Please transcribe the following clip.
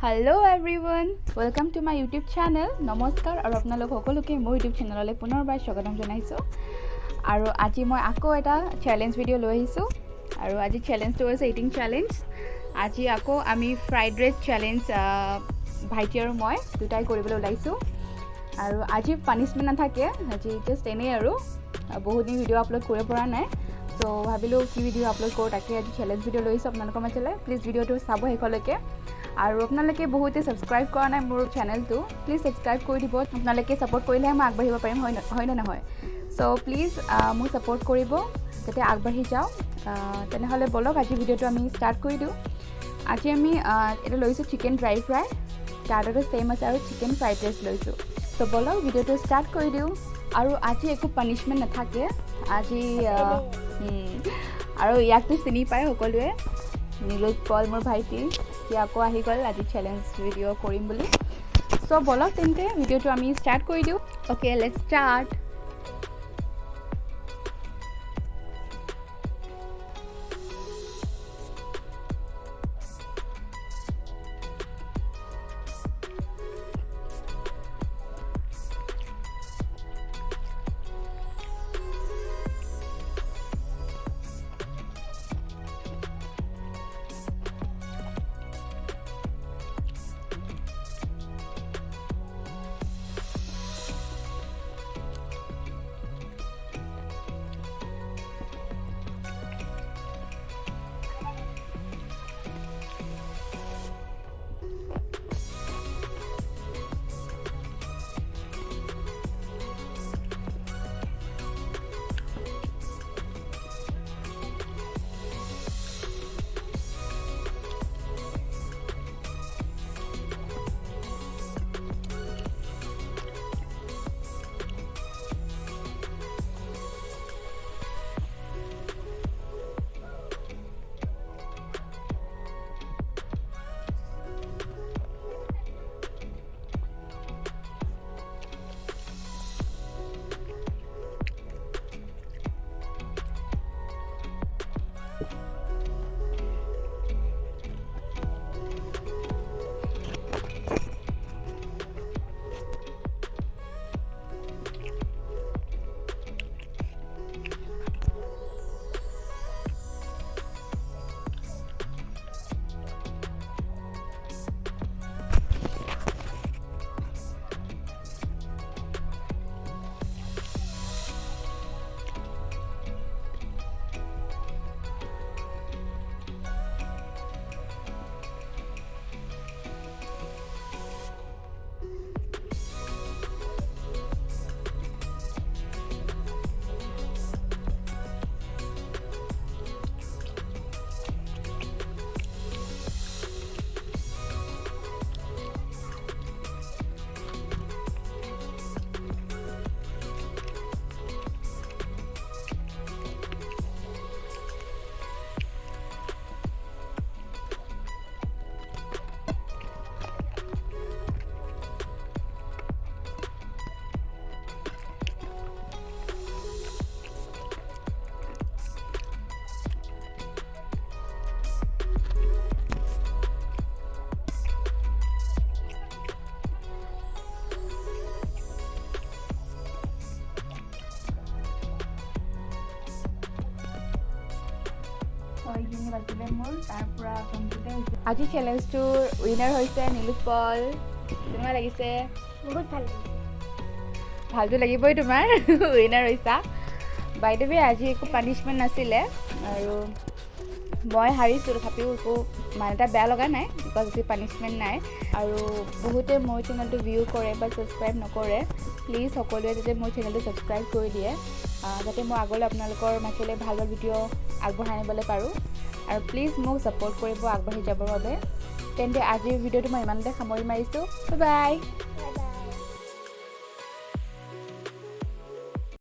Hello everyone, welcome to my YouTube channel. নমস্কাৰ আৰু আপোনালোক সকলোকে মোৰ YouTube চেনেললৈ পুনৰবাৰ স্বাগতম জনাইছো আৰু আজি মই আকৌ এটা চ্যালেঞ্জ ভিডিও লৈ আহিছো আৰু আজি চ্যালেঞ্জটো হৈছে ইটিং চ্যালেঞ্জ আজি আকৌ আমি ফ্ৰাইড ৰাইচ চ্যালেঞ্জ ভাইটি আৰু মই দুটাই কৰিবলৈ ওলাইছো আৰু আজি পানিশমেন্ট নাথাকে আজি জাস্ট এনে আৰু বহুত দিন ভিডিও আপলোড কৰিব পৰা নাই সো ভাবিলো কি ভিডিও আপলোড কৰো তাকে আজি চ্যালেঞ্জ ভিডিও লৈছো আপোনালোকৰ মাজলৈ প্লিজ ভিডিওটো চাব হেকলৈকে আৰু আপোনালোকে বহুতে সাবস্ক্ৰাইব কৰা নাই মোৰ চেনেলটো প্লিজ সাবস্ক্ৰাইব কৰি দিব আপোনালোকে সাপোৰ্ট কৰিলে মই আগবাঢ়িব পাৰিম হয় না নহয় সো প্লিজ মোক সাপোৰ্ট কৰিব যাতে আগবাঢ়ি যাও তেনেহলে বলক আজি ভিডিওটো আমি স্টাৰ্ট কৰি দিও আজি আমি এটা লৈছো চিকেন ড্ৰাই ফ্ৰাই তাৰটো সেম আছে আৰু চিকেন ফ্ৰাইড ৰাইচ লৈছো সো বলক ভিডিওটো স্টাৰ্ট কৰি দিও আৰু আজি একো পানিশমেন্ট নাথাকে আজি আৰু ইয়াকটো চিনি পায় সকলোৱে নীলোৎ পল মোৰ ভাইটি আকৌ আহি গ'ল আজি চ্যালেঞ্জ ভিডিও কৰিম বুলি সো বলক তেন্তে ভিডিওটো আমি স্টাৰ্ট কৰি দিও ওকে লেটস স্টাৰ্ট আজি চ্যালেঞ্জটোৰ উইনাৰ হৈছে নীলোৎ পল কেনেকুৱা লাগিছে বহুত ভাল লাগিছে ভালটো লাগিবই তোমাৰ উইনাৰ হৈছা বাই দ্য ৱে আজি একো পানিশমেন্ট নাছিলে আৰু মই হাৰিছো তথাপিও একো মানে এটা বেয়া লগা নাই বিকজ আজি পানিশমেন্ট নাই আৰু বহুতে মোৰ চেনেলটো ভিউ কৰে বা সাবস্ক্ৰাইব নকৰে প্লিজ সকলোৱে যাতে মোৰ চেনেলটো সাবস্ক্ৰাইব কৰি দিয়ে যাতে মই আগলৈ আপোনালোকৰ মাজলৈ ভাল ভাল ভিডিও আগবঢ়াই আনিবলৈ পাৰোঁ আৰু প্লিজ মোক সাপোৰ্ট কৰিব আগবাঢ়ি যাবৰ বাবে তেন্তে আজিৰ ভিডিওটো মই ইমানতে সামৰি মাৰিছোঁ বাই বাই